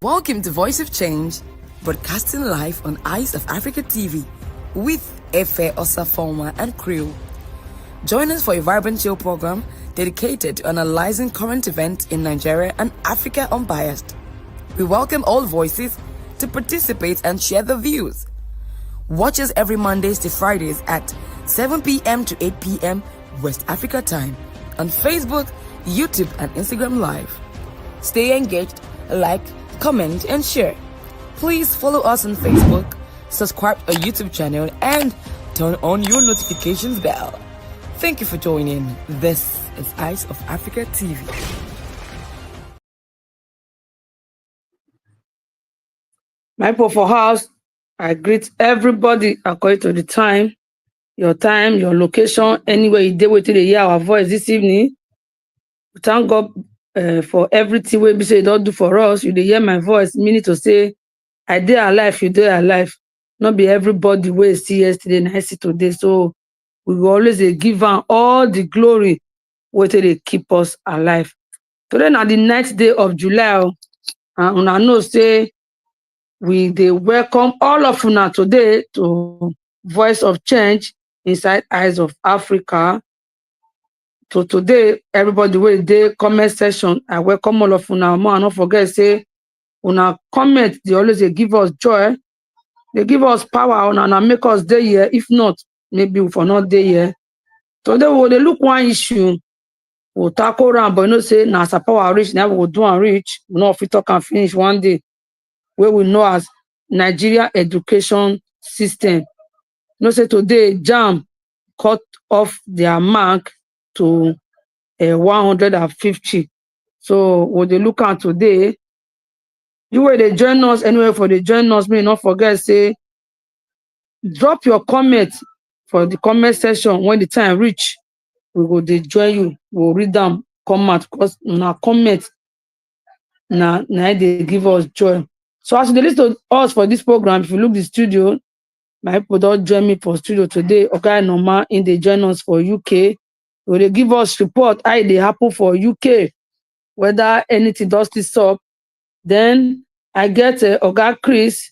Welcome to Voice of Change, broadcasting live on Eyes of Africa TV with Osafomwan and crew. Join us for a vibrant show program dedicated to analyzing current events in Nigeria and Africa unbiased. We welcome all voices to participate and share their views. Watch us every Mondays to Fridays at 7 p.m. to 8 p.m. West Africa time on Facebook, YouTube, and Instagram Live. Stay engaged, like, comment, and share. Please follow us on Facebook, subscribe to our YouTube channel, and turn on your notifications bell. Thank you for joining. This is Eyes of Africa TV. My people for house, I greet everybody according to the time, your location, anywhere you did wait till they hear our voice this evening. Thank God for everything we say don't do for us. You hear my voice, meaning to say, I did alive, you did alive. Not be everybody will see yesterday and I see today. So we will always give them all the glory where they keep us alive. Today now the 9th day of July, and I know say they welcome all of you today to Voice of Change inside Eyes of Africa. So today, everybody will do comment section. I welcome all of you now. More, don't forget, say, una comment, they always give us joy. They give us power and make us day here. If not, maybe we for not day here. Today, we will look one issue. We'll tackle around, but you know, say, now, power reach, now we will do and reach. We know if we talk and finish one day, where we know as Nigeria education system. You know, say today, JAMB cut off their mark to 150. So what they look at today, you will they join us anyway for the join us. May not forget, say, drop your comment for the comment section when the time reach. We will they join you. We'll read them comment because now comment now they give us joy. So as they listen to us for this program, if you look the studio, my people don't join me for studio today. Okay, normal in the join us for UK. Will they give us report how they happen for UK, whether anything does this up. Then I get Oga Chris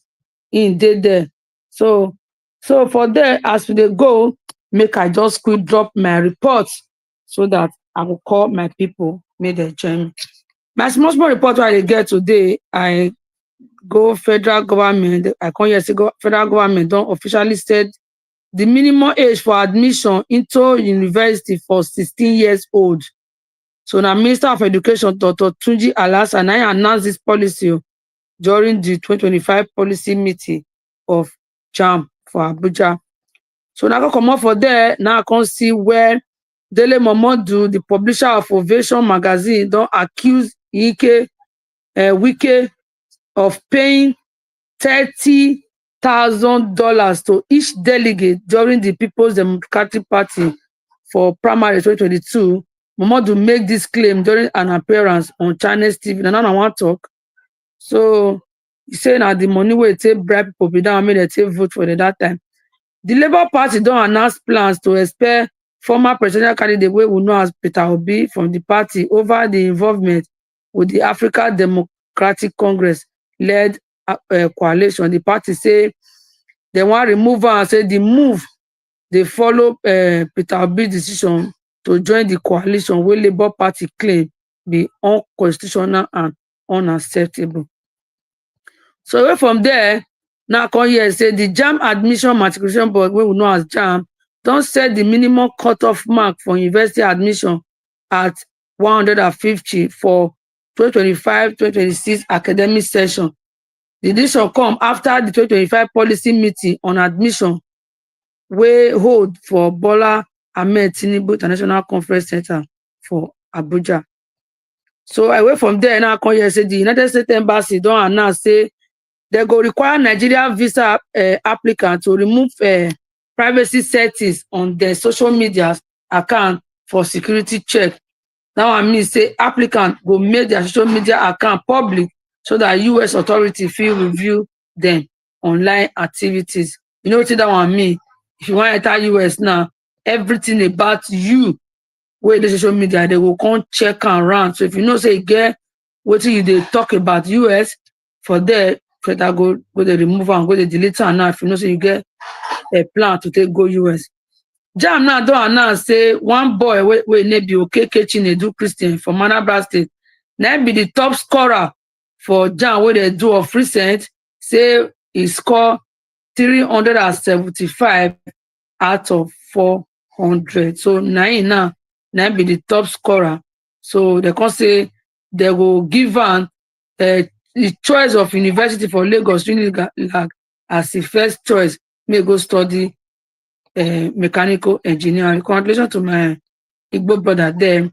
in there. So for there, as they go, make I just quick drop my reports so that I will call my people, make them join me. My small report I get today, I go federal government. I come here to go federal government don't officially said the minimum age for admission into university for 16 years old. So now Minister of Education, Dr. Tunji Alas, and I announced this policy during the 2025 policy meeting of JAMB for Abuja. So now I come up for there, now I can see where Dele Momodu, the publisher of Ovation magazine, don't accuse Wike of paying $30,000 to each delegate during the People's Democratic Party for primary 2022. Momodu make this claim during an appearance on Chinese TV. And I want to talk. So he said that the money will take bribe people be down, made they take vote for that time. The Labour Party don't announce plans to expel former presidential candidate we know as Peter Obi from the party over the involvement with the Africa Democratic Congress led coalition. The party say they want to remove her and say the move they follow Peter Obi's decision to join the coalition where Labour Party claim be unconstitutional and unacceptable. So away from there, now come here say the JAMB Admission Matriculation Board, we will know as JAMB, don't set the minimum cutoff mark for university admission at 150 for 2025-2026 academic session. The decision come after the 2025 policy meeting on admission we hold for Bola Ahmed Tinubu International Conference Center for Abuja. So away from there, now come here say the United States Embassy don't announce say they go require Nigeria visa applicant to remove privacy settings on their social media account for security check. Now I mean say applicant go make their social media account public so that US authority feel review them online activities. You know what that one mean? If you want to enter US now, everything about you where the social media, they will come check and run. So if you know say get what you they talk about US, for there, Federal go the remove and go the delete and now if you know so you get a plan to take go US. JAMB now don't announce say one boy we maybe Okeke Chinedu Christian from Anambra State. Now be the top scorer for JAMB where they do of recent, say he scored 375 out of 400. So now be the top scorer. So they can say they will give him the choice of university for Lagos Unilag as the first choice. May go study mechanical engineering. Congratulations to my Igbo brother there.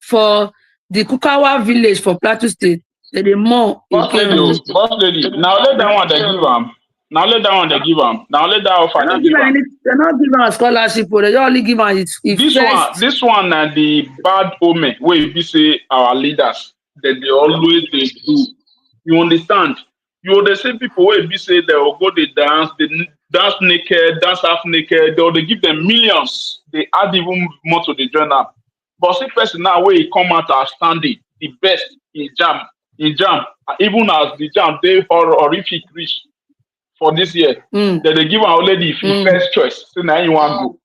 For the Kukawa village for Plateau State, they more Boss lady, now let that one they give them. Now let that one they give them. Now let that offer they give them. They're not giving a scholarship, but they only give them this one and the bad omen where we say our leaders that they always they do. You understand? You will say people where we say they will go they dance naked, dance half naked, they give them millions. They add even more to the journal. But see person now where he come out as standing the best in JAMB, even as the JAMB they horrific reach for this year, that they give our lady first choice. So now you want to go.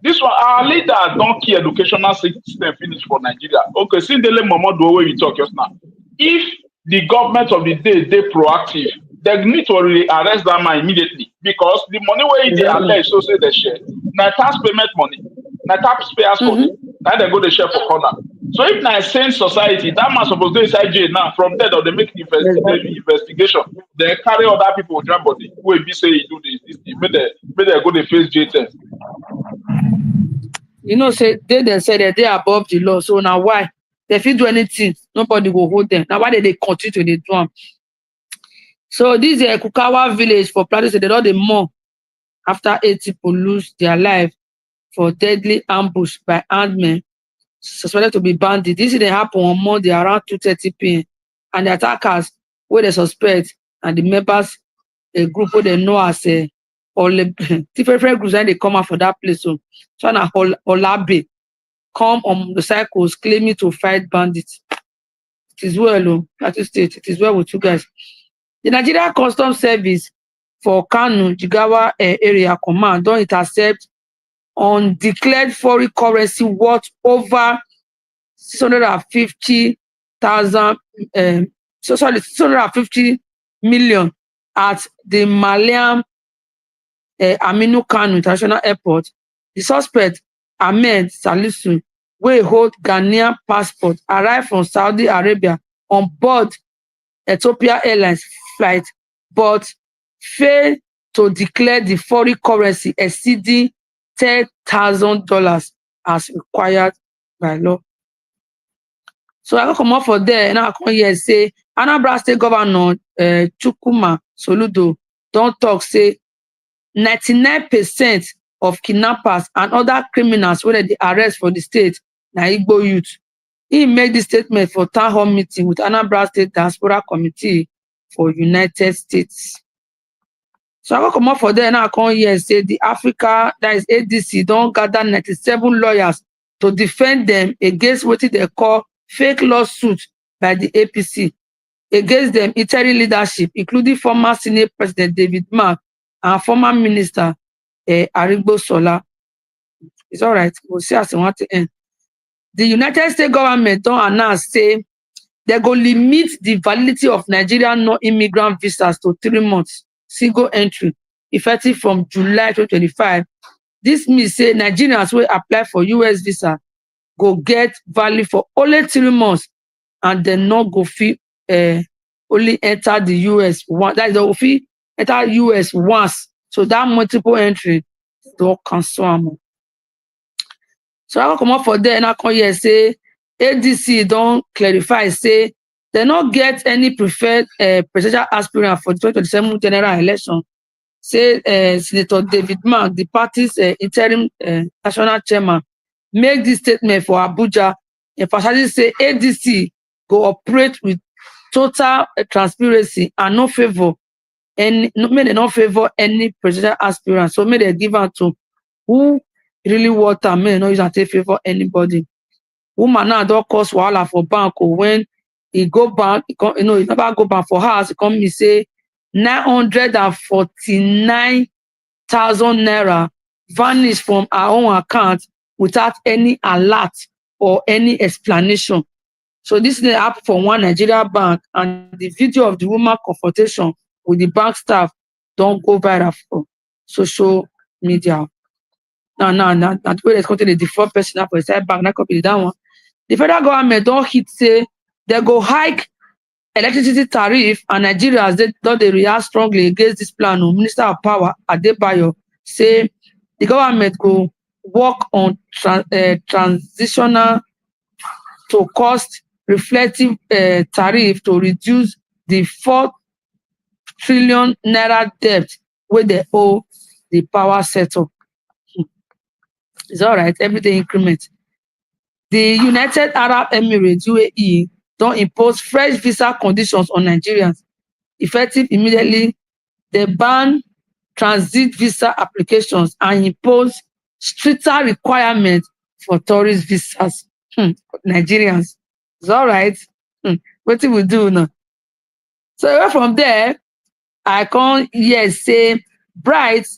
This one, our leader don't key educational system finish for Nigeria. Okay, since the moment the way you talk just now, if the government of the day they proactive, they need to arrest that man immediately because the money where they allege so say they share, now tax payment money, now taxpayers money, now they go they share for corner. So if now sane society, that man supposed to inside jail now. From there, they make investigation. They carry other people with their body. Who will be say he do this thing. May they go to face jail test. You know, say they say that they are above the law. So now why they fit do anything? Nobody will hold them. Now why they continue to do them? So this is Kukawa village for Plateau State. They don't more after 8 people lose their life for deadly ambush by armed men suspected to be bandits. This didn't happen on Monday around 2:30 p.m. And the attackers, where they suspect, and the members, a group where they know as different groups, and they come out for that place. So now Olabe come on the cycles claiming to fight bandits. It is well, Plateau State. It is well with you guys. The Nigeria Customs Service for Kano, Jigawa area command don't intercept undeclared foreign currency worth over 650 million at the Maliam Aminu Kano International Airport. The suspect, Ahmed Salisu, wey hold Ghanaian passport, arrived from Saudi Arabia on board Ethiopia Airlines flight, but failed to declare the foreign currency exceeding $10,000 as required by law. So I go come up for there and I come here say Anambra State Governor Chukwuma Soludo don't talk say 99% of kidnappers and other criminals wey they arrest for the state na Igbo youth. He made this statement for town hall meeting with Anambra State Diaspora Committee for United States. So I go come up for there and I come here and say the Africa, that is ADC, don't gather 97 lawyers to defend them against what they call fake lawsuit by the APC against them interim leadership, including former Senate President David Mark and former Minister Arigbo Sola. It's all right. We'll see as we want to end. The United States government don't announce say they go limit the validity of Nigerian non-immigrant visas to 3 months, single entry, effective from July 2025. This means say Nigerians will apply for US visa go get valid for only 3 months and then not go fee only enter the US one. That is the fee enter US once. So that multiple entry don't cancel. So I will come up for there and I come here say ADC don't clarify say they not get any preferred presidential aspirant for the 2027 general election. Say Senator David Mark, the party's interim national chairman, make this statement for Abuja, emphasizing say ADC go operate with total transparency and no favor any presidential aspirant. So may they give out to who really want and may not use and take favor anybody. Woman now don't cause wahala for bank when he go bank, he never go bank for house, he come me say 949,000 naira vanished from our own account without any alert or any explanation. So this thing happened for one Nigeria bank, and the video of the woman confrontation with the bank staff don't go viral for social media. Now, the way they contain the default person for inside bank, that copy that one. The federal government don't hit say they go hike electricity tariff, and Nigerians they react strongly against this plan. Minister of Power Adebayo say the government go work on transitional to cost reflective tariff to reduce the 4 trillion naira debt where they owe the power sector. It's all right, everything increment. The United Arab Emirates (UAE) don't impose fresh visa conditions on Nigerians. Effective immediately, they ban transit visa applications and impose stricter requirements for tourist visas. Nigerians. It's all right. What do we do now? So from there, I can't say Bright,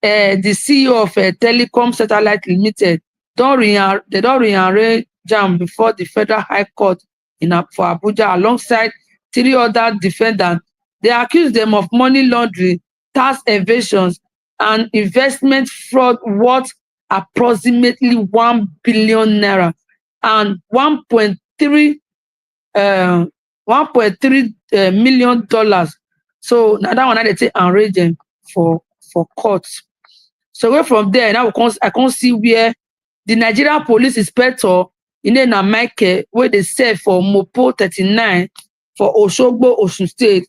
the CEO of Telecom Satellite Limited, they don't rearrange JAMB before the Federal High Court for Abuja alongside 3 other defendants. They accuse them of money laundering, tax evasions, and investment fraud worth approximately 1 billion naira and $1.3 million. So now that one they take and raise them for courts. So away from there, now I can't see where the Nigerian police inspector na Michael, where they serve for Mopo 39 for Oshogbo, Osun State,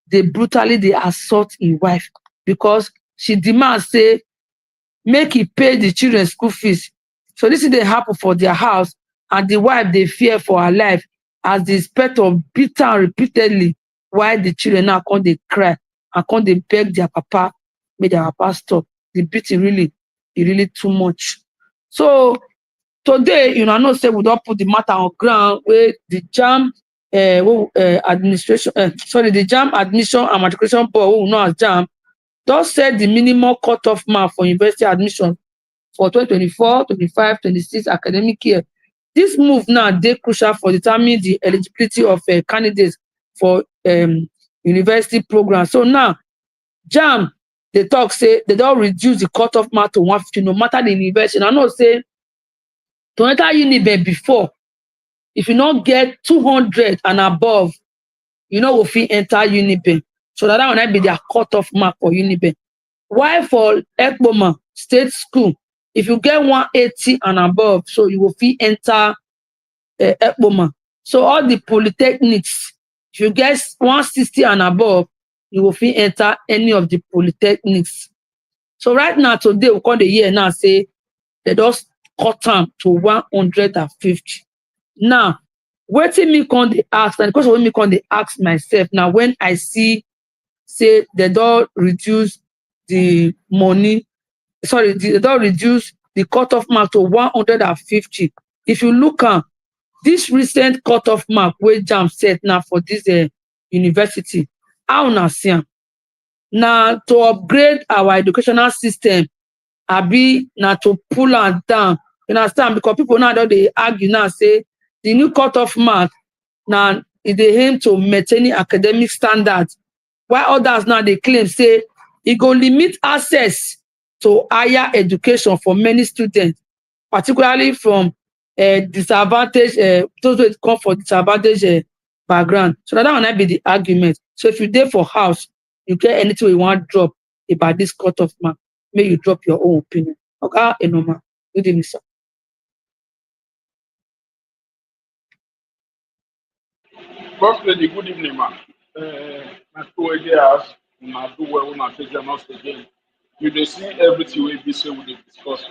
they brutally assault his wife because she demands say make he pay the children school fees. So this is they happen for their house, and the wife they fear for her life as the inspector beat her repeatedly while the children now come they cry and come they beg their papa, make their papa stop. The beating really too much. So today, know say we don't put the matter on ground where the JAMB administration, the JAMB Admission and Matriculation Board, who we know as JAMB, just set the minimum cutoff mark for university admission for 2024, 25, 26 academic year. This move now dey crucial for determining the eligibility of candidates for university programs. So now, JAMB, they talk say they don't reduce the cutoff mark to 150, no matter the university. I know say to enter Uniben before, if you not get 200 and above, will fit enter Uniben. So that one might be their cutoff mark for Uniben. While for Ekpoma State School, if you get 180 and above, so you will fit enter Ekpoma. So all the polytechnics, if you get 160 and above, you will fit enter any of the polytechnics. So right now, today, we call the year now, say they just cut them to 150. Now, wetin me come dey ask, and the question wey me come dey ask myself now, when I see say they don't reduce the money, they don't reduce the cutoff mark to 150. If you look at this recent cutoff mark wey JAMB set now for this university, how una see am? Na to upgrade our educational system, abi na to pull am down? You understand? Because people now don dey argue now say the new cutoff mark now e dey aim to maintaining academic standards, while others now dey claim say e go limit access to higher education for many students, particularly from disadvantaged, those who come for disadvantaged background. So that one might be the argument. So if you dey for house, you get anything you want drop about this cutoff mark, may you drop your own opinion. Okay, Enoma. Good evening, sir. First lady, good evening, man. My two ideas, I do well when I take them out again. You dey see everything we be say we dey discuss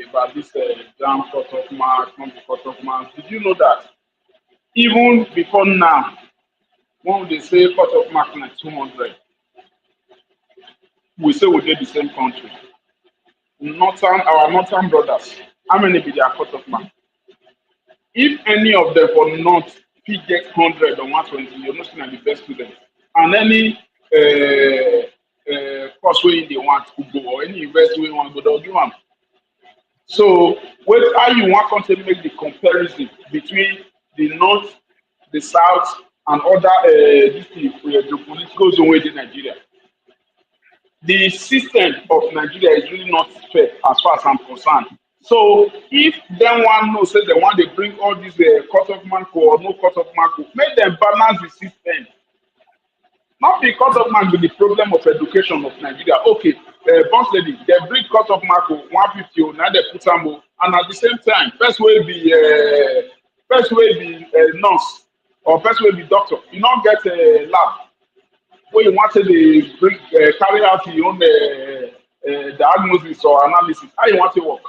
about this JAMB cutoff mark, not the cutoff mark. Did you know that even before now, when they say cutoff mark like 200, we say we get the same country. Our northern brothers, how many be their cutoff mark? If any of them were not he get 100 or 120, you're not seeing the best student. And any course where they want to go or any university where you want to go, they'll give them. So, how you want to make the comparison between the north, the south, and other the political zone in Nigeria? The system of Nigeria is really not fair as far as I'm concerned. So, if them one knows say they want to bring all these cut-off mark or no cut-off mark, make them balance the system. Not because of man with the problem of education of Nigeria. Okay, boss lady, they bring cut-off mark 150, now they put some more, and at the same time, first way be nurse or first way be doctor. You don't get a lab where you want to bring carry out your own diagnosis or analysis. How you want to work?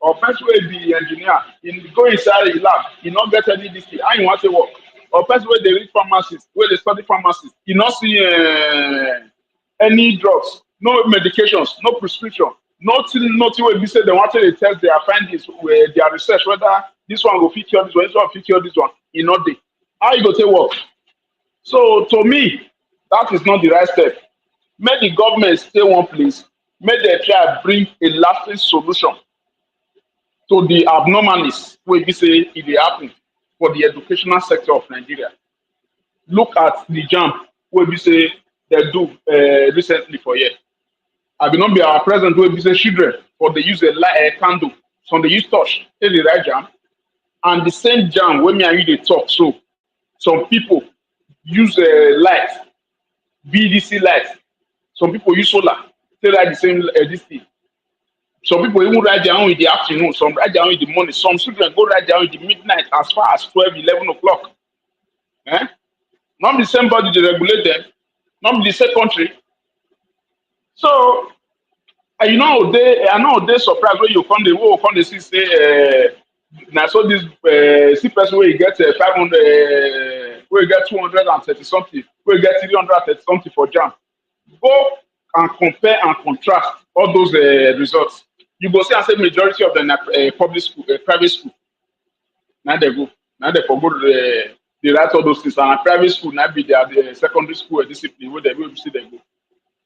Or first way be engineer. You go inside the lab, you don't get any this thing. How you want to work? Or person where they read pharmacists, where they study pharmacists, you not see any drugs, no medications, no prescription, nothing where we say they wanted to test their findings, where their research, whether this one will fit cure this one, this one will fit cure this one, you know they. How you go to work? So to me, that is not the right step. Make the government stay one place, make them try to bring a lasting solution to the abnormalities where we say it will happen for the educational sector of Nigeria. Look at the JAMB, where we say they do recently for years. I will not be our president where we say children, for they use a candle, some they use torch, take the right JAMB. And the same JAMB, when me and you they talk, so some people use light, BDC light. Some people use solar, take like the same this thing. Some people even write down in the afternoon, some write down in the morning, some children go right down in the midnight as far as 12, 11 o'clock. Not the same body to regulate them, not the same country. So, I know they surprised when you come the see say, now so this see person where you get 500, where you get 230 something, where you get 330 something for JAMB. Go and compare and contrast all those results. You go see and say majority of the public school, private school. Now they go. Now they forgo the write all those things. And private school now be the secondary school discipline where they will see they go.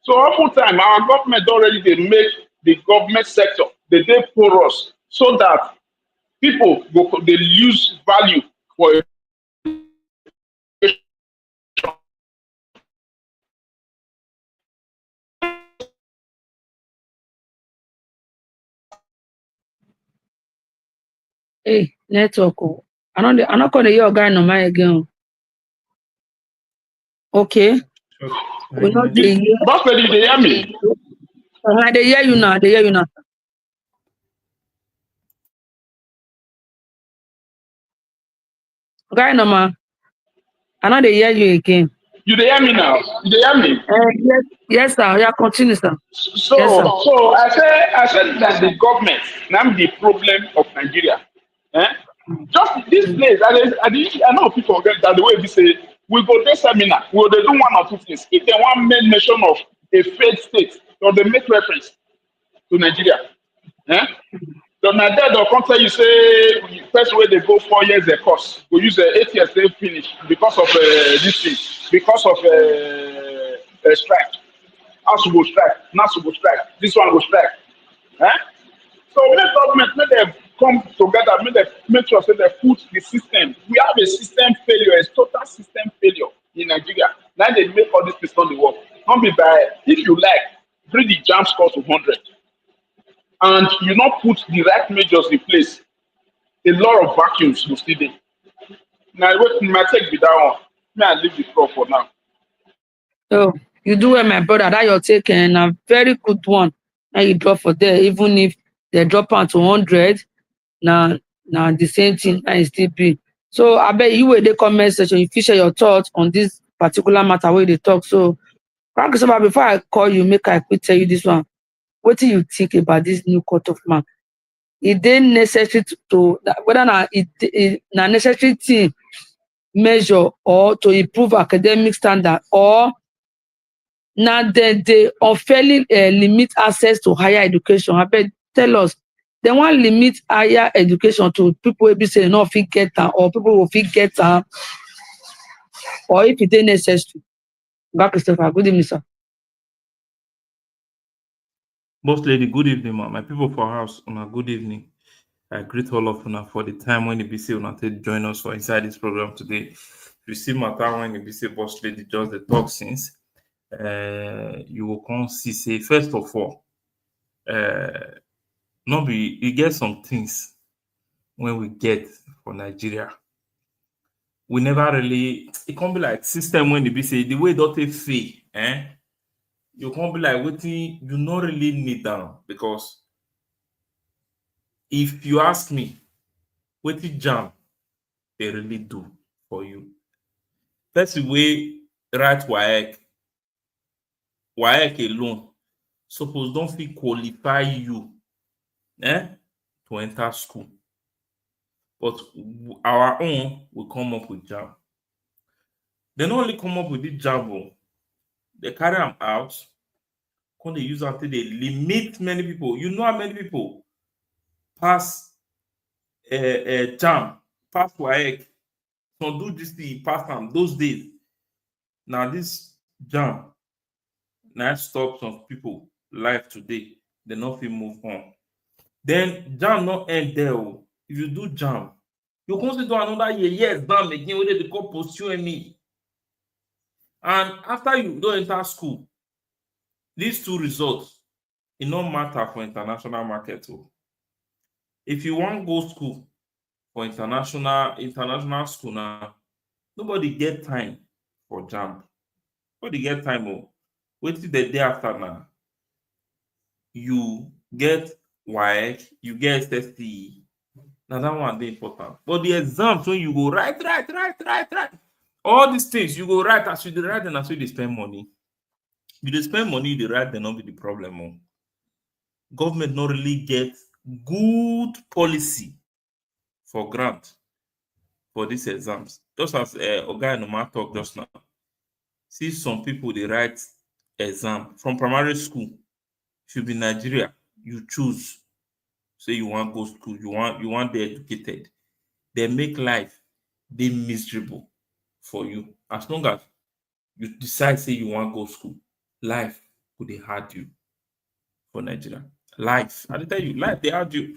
So oftentimes our government already they make the government sector they porous so that people go they lose value for Hey, network. I'm not gonna hear your guy no mind again. Okay. We're not there. Boss lady, they hear me. They hear you now. They hear you now. Guy no man. I know they hear you again. You they hear me now? You they hear me? Yes, sir. Yeah, continue, sir. So, yes, sir. So I said that the government now the problem of Nigeria. Just this place, I know people forget that the way we say we go to seminar, we will do one or two things. If they want make mention of a failed state, or they make reference to Nigeria. So now that they'll come tell you say first way they go 4 years a course, we use 8 years they finish because of this thing, because of a strike. House go strike, NAS go strike, this one go strike. So make government, make them come together, make sure say they put the system. We have a system failure, a total system failure in Nigeria. Now they make all this things not the work. Not be by if you like, bring the JAMB score to 100. And you not put the right measures in place, a lot of vacuums will still be. Now, what my take be that one? May I leave the floor for now? So you do well, my brother. That you're taking a very good one. Now you drop for there, even if they drop out to 100. Now the same thing and still be. So I bet you will the comment section. You share your thoughts on this particular matter where they talk. So, before I call you, make I quick tell you this one. What do you think about this new cutoff mark? It then necessary to whether not it necessary to measure or to improve academic standard, or now they unfairly limit access to higher education. I bet tell us they want limit higher education to people will be saying no fit get am, or people will fit get am, or if it ain't necessary. Back Christopher, good evening, sir. Boss lady, good evening, ma. My people for house, una good evening. I greet all of you for the time when the BC una take join us for inside this program today. If you see matter when the BC boss lady just the talk since, you will come see say first of all, no be you get some things when we get for Nigeria. We never really it can't be like system when the BC the way that they fail, you can't be like waiting, you not really need them because if you ask me, what did JAMB they really do for you? That's the way right WAEC alone suppose don't feel qualify you to enter school. But our own will come up with JAMB. They not only come up with this JAMB, they carry them out, when they use until they limit many people. You know how many people pass JAMB, pass WAEC, some do this thing, pass them those days. Now this JAMB now stop some people life today. They not feel move on. Then JAMB not end there. If you do JAMB, you consider another year, yes, exam again, whether they call post UME. And after you don't enter school, these two results, it no matter for international market. If you want go school for international school now, nobody get time for JAMB. Nobody get time. Wait till the day after now. You get WAEC, you get SSTE. Now that one is important. But the exams when you go write. All these things you go write as you dey write and as you dey spend money. You dey spend money, you dey write, then not be the problem. Government not really get good policy for grant for these exams. Just as Oga Enoma talk just now. See some people they write exam from primary school. If you be Nigeria, you choose. Say you want go school, you want be educated. They make life be miserable for you. As long as you decide say you want go school, life could they hard you for Nigeria. Life, I tell you, life they hard you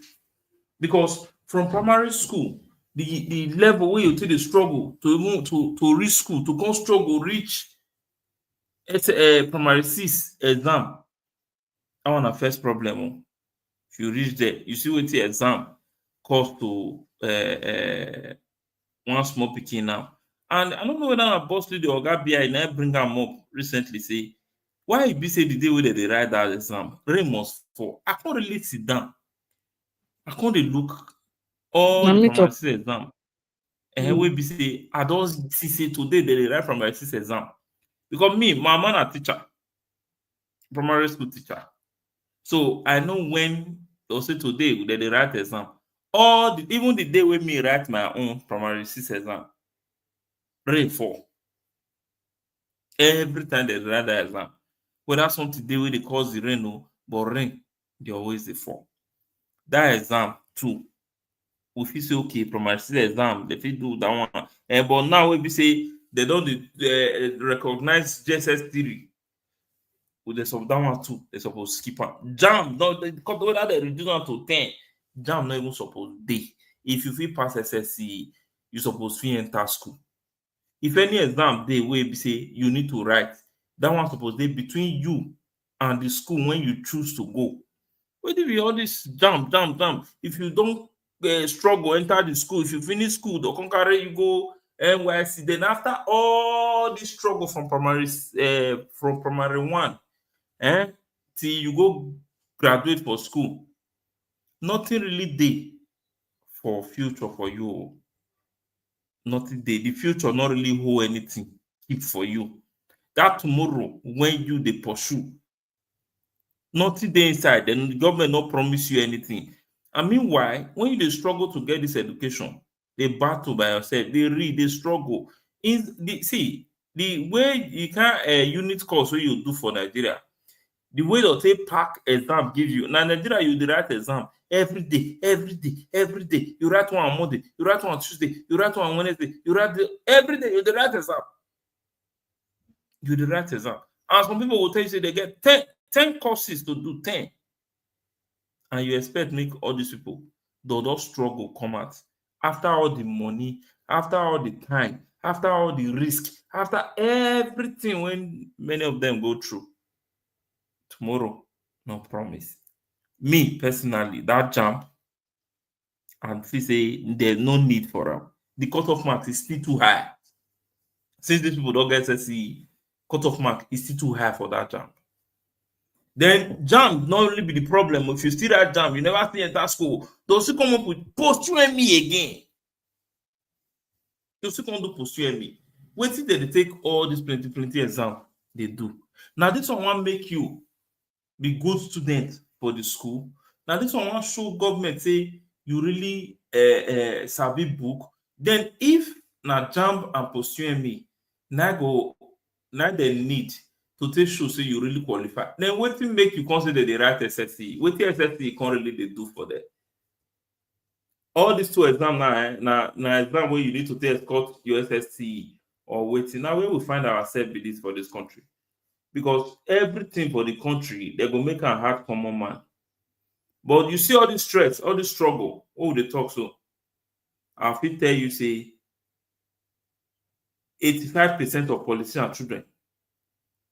because from primary school, the level where you take the struggle to move to reach school, to come struggle reach primary 6 exam. I want a first problem. If you reach there, you see what the exam cost to one small picking now. And I don't know whether a boss lady or BI now bring them up recently. Say, why you be say the day where they write that exam, rain must fall. I can't really sit down. I can't look all the primary 6 exam. And we be say, I don't see say today they write primary 6 exam. Because me, my man a teacher, primary school teacher. So I know when they'll say today they write exam. Even the day when me write my own primary 6 exam, rain fall. Every time they write that exam. Whether something today where they cause the rain, but rain, they always they fall. That exam too. If you say okay, primary 6 exam, they fit do that one. But now we be say they don't recognize JSS theory. With the sub that one too, they supposed skip on. JAMB, no, whether they reduce on to 10, JAMB not even supposed day. If you feel pass SSC, you supposed to enter school. If any exam day where be say you need to write, that one supposed be between you and the school when you choose to go. Where do we all this JAMB? If you don't struggle enter the school, if you finish school, they'll come carry you go NYC. Then after all this struggle from primary 1, till you go graduate for school, nothing really dey for future for you. Nothing dey. The future not really hold anything keep for you. That tomorrow when you dey pursue, nothing dey inside. Then the government not promise you anything. And meanwhile, when you dey struggle to get this education, they battle by yourself. They read, they struggle. The way you can't unit course wey you do for Nigeria. The way they'll take pack exam give you. Now Nigeria, you the right exam. every day, every day, every day. You write one on Monday, you write one on Tuesday, you write one on Wednesday, you write every day. You the write exam. You the write exam. And some people will tell you say they get 10 courses to do 10, and you expect make all these people don't struggle come out after all the money, after all the time, after all the risk, after everything when many of them go through. Tomorrow, no promise. Me personally, that JAMB, and we say there's no need for them. The cutoff mark is still too high. Since these people don't get SSE, cutoff mark is still too high for that JAMB. Then JAMB not only be the problem. If you still that JAMB, you never see enter school. They'll still come up with post UME again. They'll still come to post UME. Wait till they take all this plenty exam they do. Now this one want make you be good student for the school. Now this one want show government say you really sabi book. Then if na JAMB and post UME, now they need to take show say you really qualify. Then what will make you consider the right SSE? What the SSE can't really they do for that? All these two exams now, exam where you need to take escort your SSE or waiting. Now where we find ourselves with this for this country. Because everything for the country, they go make a hard common man. But you see all this stress, all this struggle, they talk so. I will tell you, say 85% of politicians are children.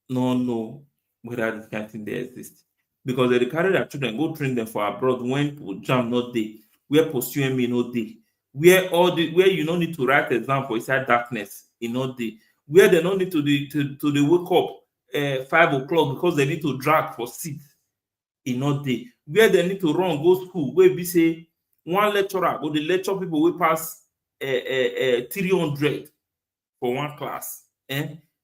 No know whether this kind of thing they exist. Because they carry their children, go train them for abroad when JAMB not there, where post UME not there, where you don't need to write exam for inside darkness, not there, where they don't need to wake up 5 o'clock because they need to drag for seats, not there, where they need to run, go school, where we say one lecturer or the lecture people will pass 300 for one class.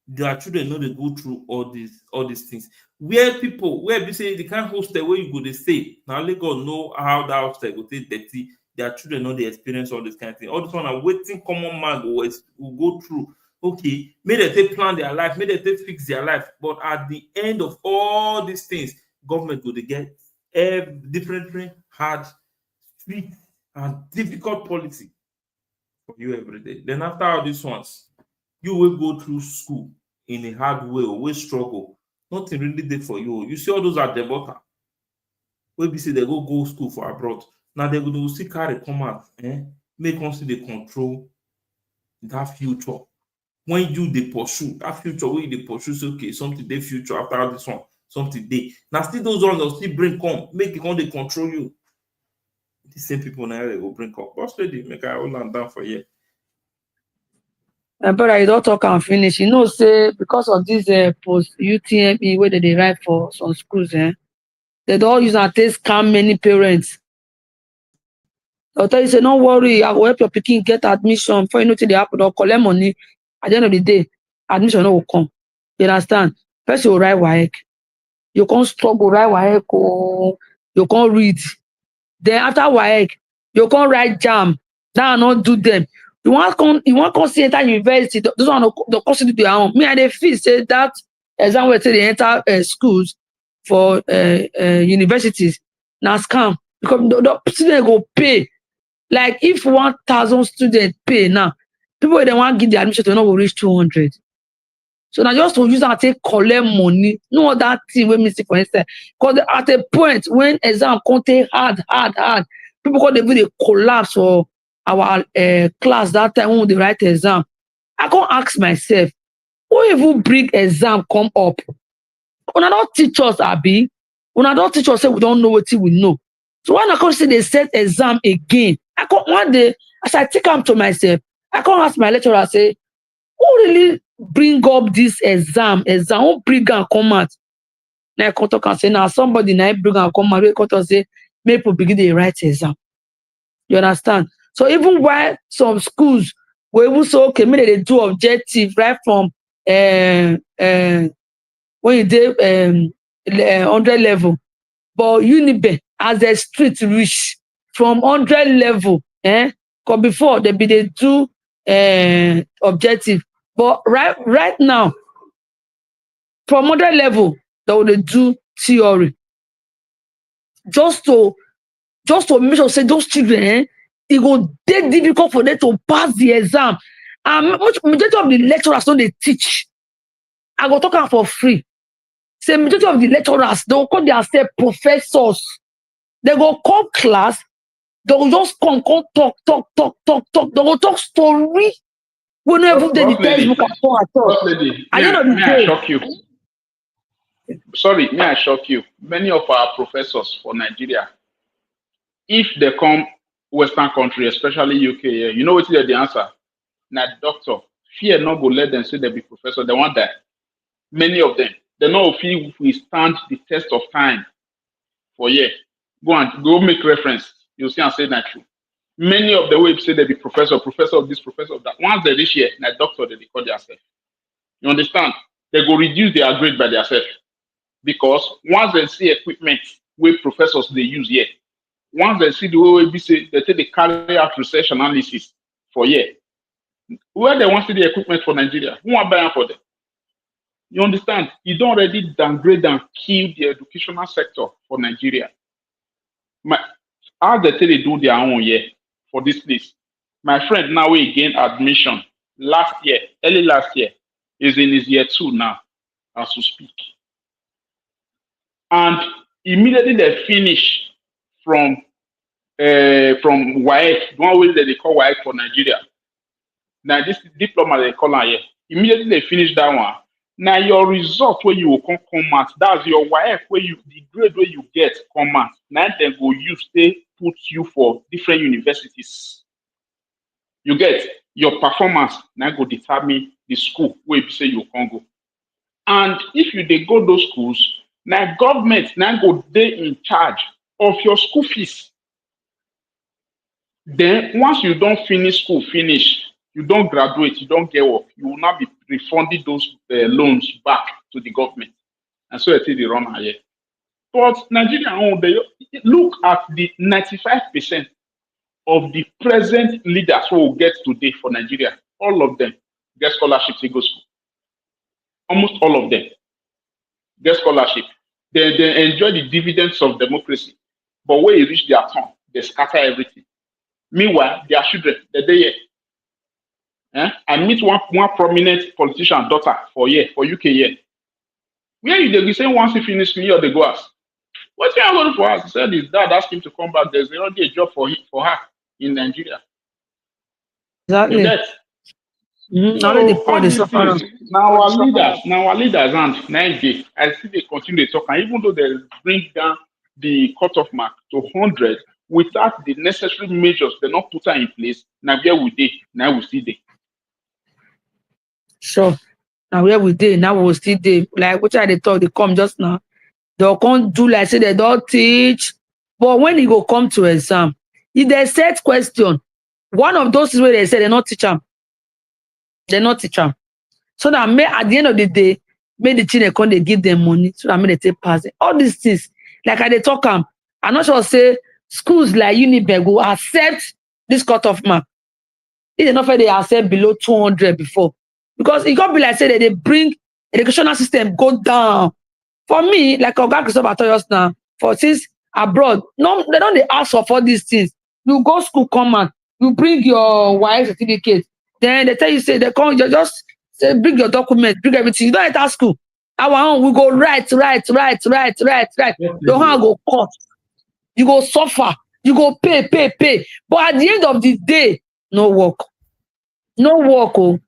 Their children know they go through all these things. Where we say the kind of hostel where you go to stay. Now only God know how that hostel go take dirty. Their children know they experience all this kind of thing. All this one are waiting common man will go through. Okay, maybe they plan their life, maybe they fix their life. But at the end of all these things, government go to get different hard, strict, and difficult policy for you every day. Then after all these ones, you will go through school in a hard way or will struggle. Nothing really there for you. You see all those at the bottom. Where we say they go school for abroad. Now they will see carry come out, make us see they control that future. When you they pursue that future, when they pursue, say, okay, something they future after this one, something they now still those ones will still bring come, make it they control you. The same people now they will bring come. Boss lady, make I hold on down for you. But I don't talk and finish. You know, say because of this post UTME where they write for some schools, they don't use and take scam many parents. They'll tell you, say, don't worry, I will help your pikin get admission. Before you know they happen, they'll collect money. At the end of the day, admission will come. You understand? First you write WAEC. You can't struggle, write WAEC, oh, you can't read. Then after WAEC, you can't write JAMB. That will not do them. You want to see enter university, those one the course to their own. Me and they feel say that exam where they enter schools for universities now scam because the student go pay. Like if 1,000 students pay now, people they want to give the admission to not go reach 200. So now just to use and take collect money, no other thing we miss for instance. Because at a point when exam contain hard, people call they collapse or our class that time when they write exam. I can't ask myself, who even bring exam come up? When I don't teach us, Abi, when I don't teach us, say we don't know what we know. So when I come say they set exam again, I can't one day, as I take them to myself, I can't ask my lecturer, say, who really bring up this exam? Who bring and come out? Now I come talk and say, now somebody now bring and come out, we come to say, make people begin to write exam. You understand? So even while some schools were even so okay, maybe they do objective right from when you did 100 level, but Unibe as a street reach from 100 level, because before they do objective, but right now from 100 level they will do theory just to just to make sure say those children, it will be difficult for them to pass the exam. And majority of the lecturers don't they teach. I go talk for free. Say majority of the lecturers, they will call themselves professors. They go come class, they will just come talk. They will talk story. We never did the textbook at all. Lady, May I shock you? Sorry, may I shock you? Many of our professors for Nigeria, if they come Western country, especially UK, you know what is the answer? Now, doctor, fear not go let them say they be professor. They want that. Many of them, they know if we stand the test of time for go make reference. You'll see and say that true. Many of the ways say they be professor of this, professor of that. Once they reach here, now doctor they call themselves. You understand? They go reduce their grade by themselves. Because once they see equipment where professors they use here, once they see the way we say they take the carry out research analysis for here, where they want to see the equipment for Nigeria, who are buying for them? You understand? You don't already downgrade and kill the educational sector for Nigeria. How they tell they do their own here for this place? My friend now we gained admission early last year, is in his year 2 now, as we speak. And immediately they finish from WAEC, one way that they call WAEC for Nigeria. Now this diploma they call here. Immediately they finish that one. Now your result where you will come out, that's your WAEC where the grade where you get come out. Now they go use they put you for different universities. You get your performance now go determine the school where you say you can go. And if they go those schools, now government now go they in charge of your school fees. Then once you don't finish school, you don't graduate, you don't get work, you will not be refunding those loans back to the government. And so I think they run here. But Nigeria, they look at the 95% of the present leaders who will get today for Nigeria. All of them get scholarships to go school. Almost all of them get scholarship. They enjoy the dividends of democracy. But when you reach their turn, they scatter everything. Meanwhile, their children, they're there. I meet one prominent politician daughter for UK here. Where you they be saying once he finish me or they go ask. What can I go for us? He said his dad asked him to come back. There's already a job for her in Nigeria. Exactly. Now our leaders and 90, I see they continue to talk, and even though they bring down the cutoff mark to 100 without the necessary measures, they not put her in place. Now where we did, now we see they. Sure. Now where we did, now we will still there. Like what they talk, they come just now. They can't do like say they don't teach. But when you go come to exam, if they set question, one of those is where they say they not teach them. They not teach them. So that at the end of the day, may the children come, they give them money. So that may they take pass it. All these things, like I they talk I'm not sure say schools like Uniberg will accept this cutoff mark. If they not fair, they accept below 200 before. Because it can't be like say that they bring educational system go down. For me, like Oga Christopher told us now, for since abroad, no, they don't ask for all these things. You go school, come out, you bring your wife certificate, then they tell you say they come, you just say bring your document, bring everything. You don't enter school. Our own, we go right. Don't have go cut. You go suffer. You go pay. But at the end of the day, no work. Oh.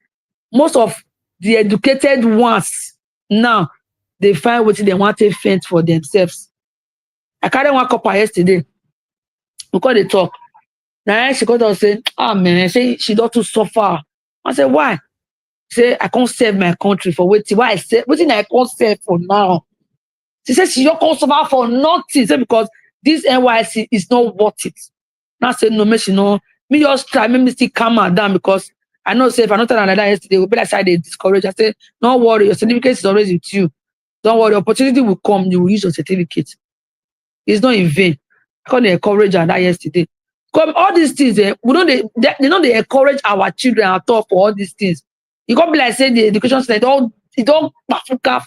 Most of the educated ones now, they find what they want to fend for themselves. I carried one couple yesterday. Because they talk. Now she got to say, man, say she don't to suffer. I said, why? Say, I can't serve my country for waiting. Why I say, waiting I can't serve for now. She said she don't can't suffer for nothing. Say, because this NYC is not worth it. Now I said, no, me just try, me still calm her down because I know say if I not tell her like that yesterday, we'll be like they discourage. I said, don't worry, your certificate is always with you. Don't worry, opportunity will come, you will use your certificate. It's not in vain. I can't encourage her that yesterday. Come all these things, they encourage our children at all for all these things. You can't be like say the education system, it don't Africa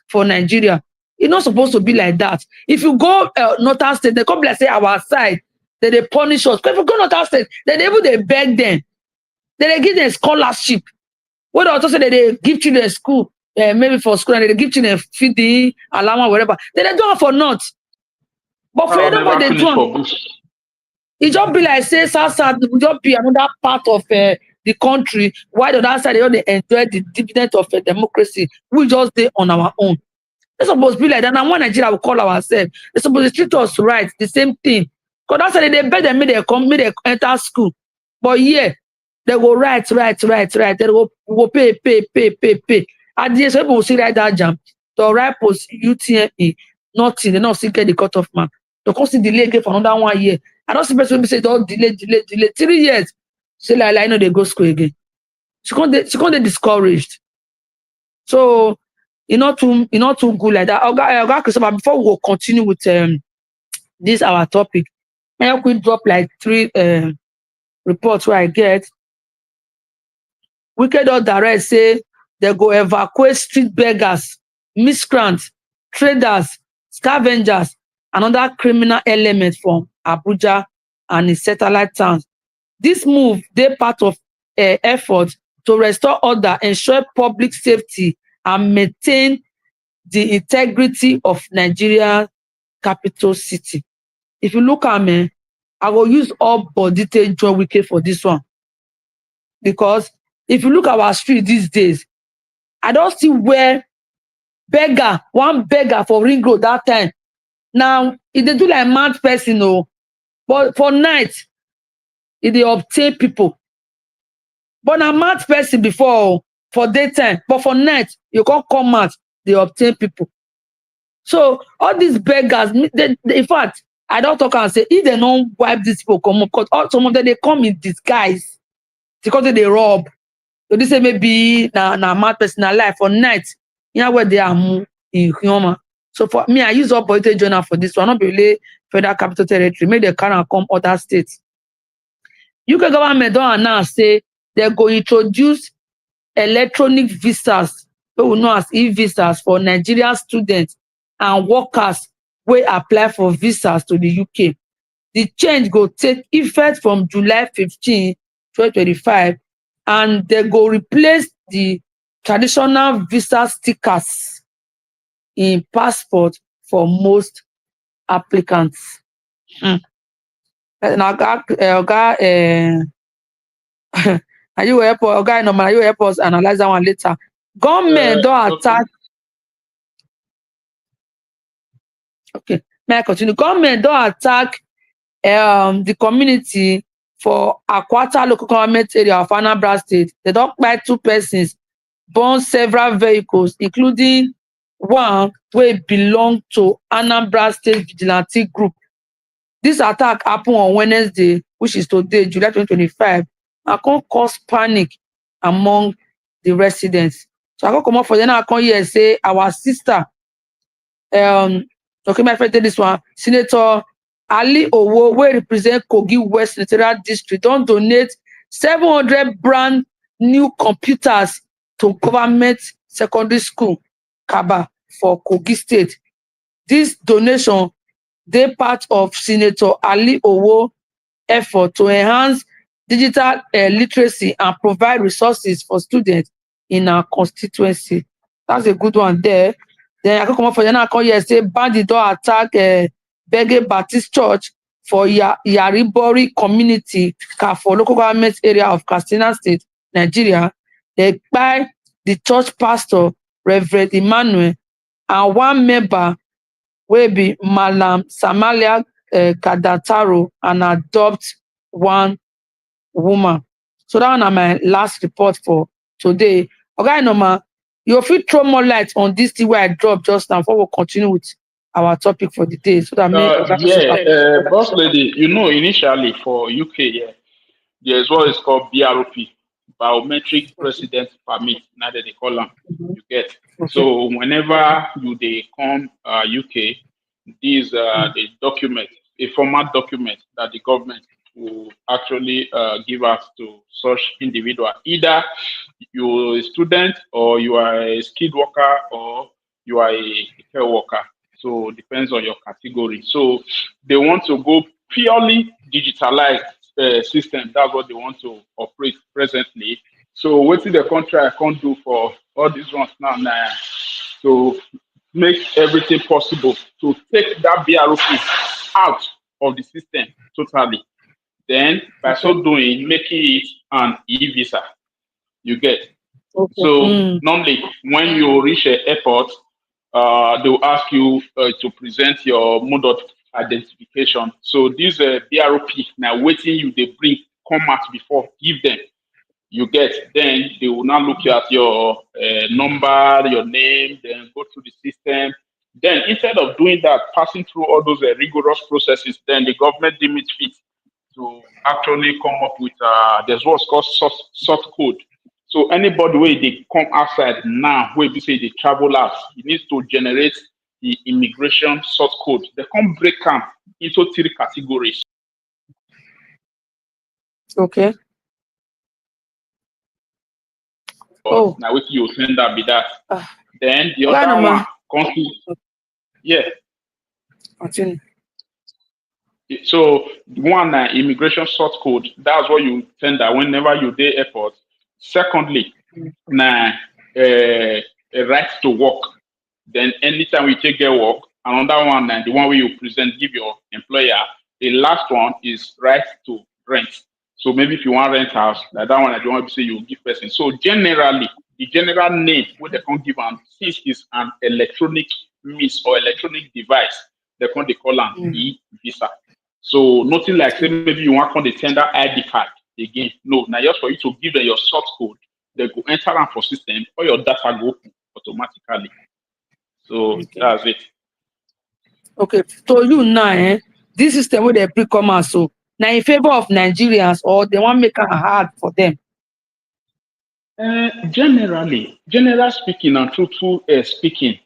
for Nigeria. It's not supposed to be like that. If you go Northern State, they can't be like say our side, They punish us. If we go to state, they beg them. They give them scholarship. What also say that they give children school, maybe for school, and they give children feed the alarm, whatever. They do it for not. But for everybody, they do it. It just be like say South just be another part of the country. Why the other side they enjoy the dividend of democracy? We just stay on our own. It's supposed to be like that. And one Nigeria will call ourselves. It's supposed to treat us right, the same thing. Because that's why they beg them, they come, they enter school. But yeah, they go right. They go pay. At the end, some people will see right that JAMB. The right post UTME, nothing. They not still get the cutoff mark. They can't see delay again for another 1 year. I don't see person say don't delay. 3 years. Say like I know they go school again. She can't discouraged. So not too good like that. Okay, Christopher, before we go continue with this our topic, I could drop like 3 reports where I get. Wicked or direct say they go evacuate street beggars, miscreants, traders, scavengers, and other criminal elements from Abuja and its satellite towns. This move, they part of effort to restore order, ensure public safety, and maintain the integrity of Nigeria capital city. If you look at me, I will use all body join Wike for this one. Because if you look at our street these days, I don't see where one beggar for Ring Road that time. Now, if they do like mad person, but for night, if they obtain people. But a mad person before, for daytime, but for night, you can't come out, they obtain people. So all these beggars, in fact, I don't talk and say, if they don't wipe these people, come up, because some of them, they come in disguise because they rob. So they say maybe na mad person alive for night, where they are in human. So for me, I use up political journal for this one, not really Federal Capital Territory, make the car come other states. UK government don't announce say they're going to introduce electronic visas, what we know as e-visas for Nigerian students and workers who apply for visas to the UK. The change go take effect from July 15, 2025, and they go replace the traditional visa stickers in passport for most applicants. Now, are you help us analyze that one later? Government don't attack. Okay, may I continue? Government don't attack the community for Akwata local government area of Anambra State. They don't buy 2 persons, burn several vehicles, including one where belong to Anambra State Vigilante Group. This attack happened on Wednesday, which is today, July 2025, and can cause panic among the residents. So I can come up for them. I come here and say our sister, okay, my friend, take this one. Senator Ali Owo, who represent Kogi West Senatorial District, don't donate 700 brand new computers to government secondary school, Kaba, for Kogi State. This donation, they part of Senator Ali Owo effort to enhance digital literacy and provide resources for students in our constituency. That's a good one there. Then I can come up for the now here say bandit don't attack Bege Baptist Church for Yaribori community for local government area of Katsina State, Nigeria. They buy the church pastor, Reverend Emmanuel, and one member will be Malam Samalia Kadataro, and adopt one woman. So that one is my last report for today. Okay, Norma, you feel throw more light on this thing where I dropped just now before we continue with our topic for the day. So that boss lady, initially for UK, there's what is called BRP, biometric residence permit. Now that they call them, you get. Okay. So whenever they come UK, these the document, a format document that the government will actually give us to such individual. Either you're a student, or you are a skilled worker, or you are a care worker. So it depends on your category. So they want to go purely digitalized system. That's what they want to operate presently. So what the contract can't do for all these ones now to make everything possible to take that BROP out of the system totally. Then by so doing, making it an e-visa. You get. Okay. So normally when you reach an airport, they will ask you to present your mode of identification. So this BROP now waiting you they bring come out before give them. You get, then they will now look at your number, your name, then go through the system. Then instead of doing that, passing through all those rigorous processes, then the government deemed it fit to actually come up with there's what's called source code. So anybody where they come outside now, where they say they travel out, it needs to generate the immigration source code. They come break them into 3 categories. Okay. Oh. Now, what you send that be that. Then the other one, yeah. Continue. So one immigration source code. That's what you send that whenever you dey airport. Secondly, a right to work. Then anytime we take get work, another one, the one where you present, give your employer. The last one is right to rent. So maybe if you want rent house, that one I don't want to say you give person. So generally, the general name what they can give and since it's an electronic means or electronic device, they call an e-visa. So nothing like say maybe you want the tender ID card again. No, now just for you to give them your source code, they go enter them for system or your data go open automatically. So that's it. Okay, so you now, this system where they pre-come out, so now in favor of Nigerians or they want to make it hard for them? Generally speaking and truthful speaking,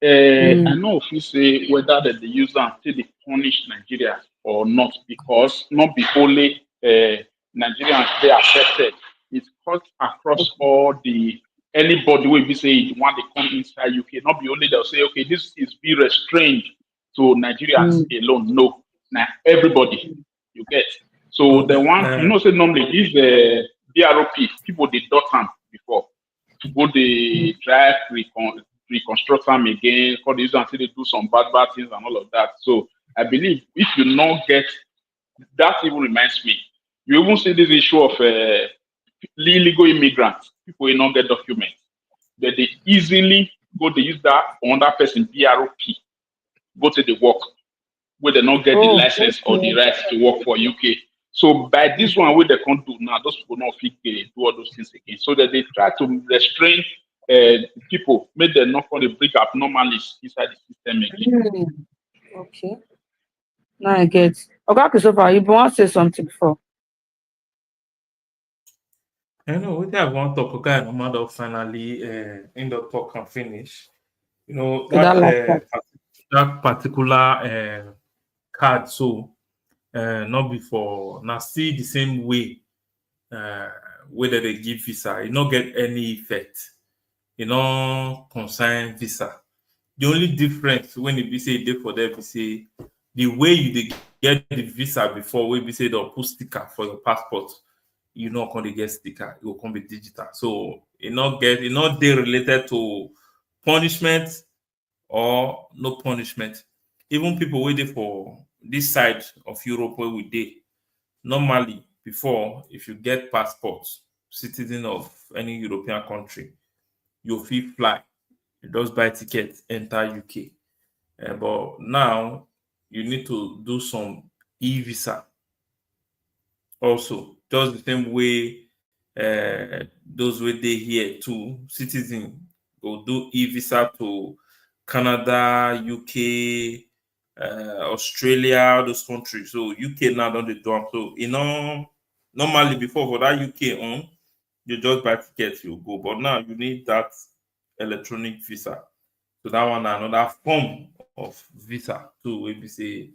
I know if you say whether that the user till they punish Nigeria or not, because not be only Nigerians they are affected. It's cut across all the anybody will be saying want to come inside UK. Not be only they'll say okay, this is be restrained to Nigerians alone. No, now everybody you get. So the one you know say normally this BROP people they dot them before. Go they try reconstruct them again, call these and say they do some bad things and all of that. So I believe if you not get that, even reminds me, you even see this issue of illegal immigrants, people will not get documents, that they easily go to use that on that person BROP, go to the work where they not get the license or the rights to work for UK. So by this one, what they can't do now, those people not fit do all those things again. So that they try to restrain people, make them not going to bring abnormalities inside the system again. Okay. Now I get. Okay, Christopher, you want to say something before? I know we have one talk. Okay, no matter finally in the talk and finish. You know that particular card. So not before now. Still the same way. Whether they give visa, it not get any effect. You know, concern visa. The only difference when it be say they for them, say the way you get the visa before, we be say they'll put sticker for your passport. You not going to get sticker, it will come be digital. So it not they related to punishment or no punishment. Even people waiting for this side of Europe where we did normally before, if you get passports, citizen of any European country, you feel fly. You just buy ticket, enter UK. But now you need to do some e-visa. Also, just the same way those way they here too, citizen go do e-visa to Canada, UK, Australia, those countries. So UK now don't do them. So normally before for that UK on, you just buy tickets, you go. But now you need that electronic visa. So that one another form of visa too, where we say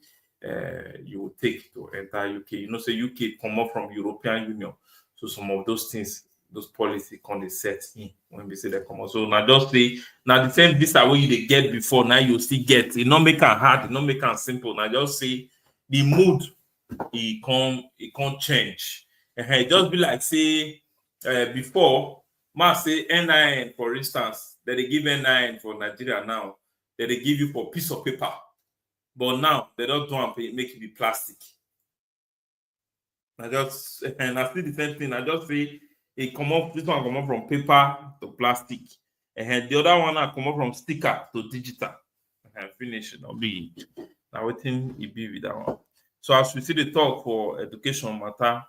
you will take to enter UK. You know, say UK come up from European Union. So some of those things, those policies can they set in when we say they come out. So now just say now the same visa where you they get before, now you still get it not make it hard, it not make it simple. Now just say the mood it can't change. It just be like say before ma say NIN for instance, that they give NIN for Nigeria now, that they give you for piece of paper, but now they don't do and make it be plastic. I just and I see the same thing. I just say it come up. This one come up from paper to plastic, and the other one I come up from sticker to digital. And finish it. I'll be now waiting. It be with that one. So as we see the talk for education matter,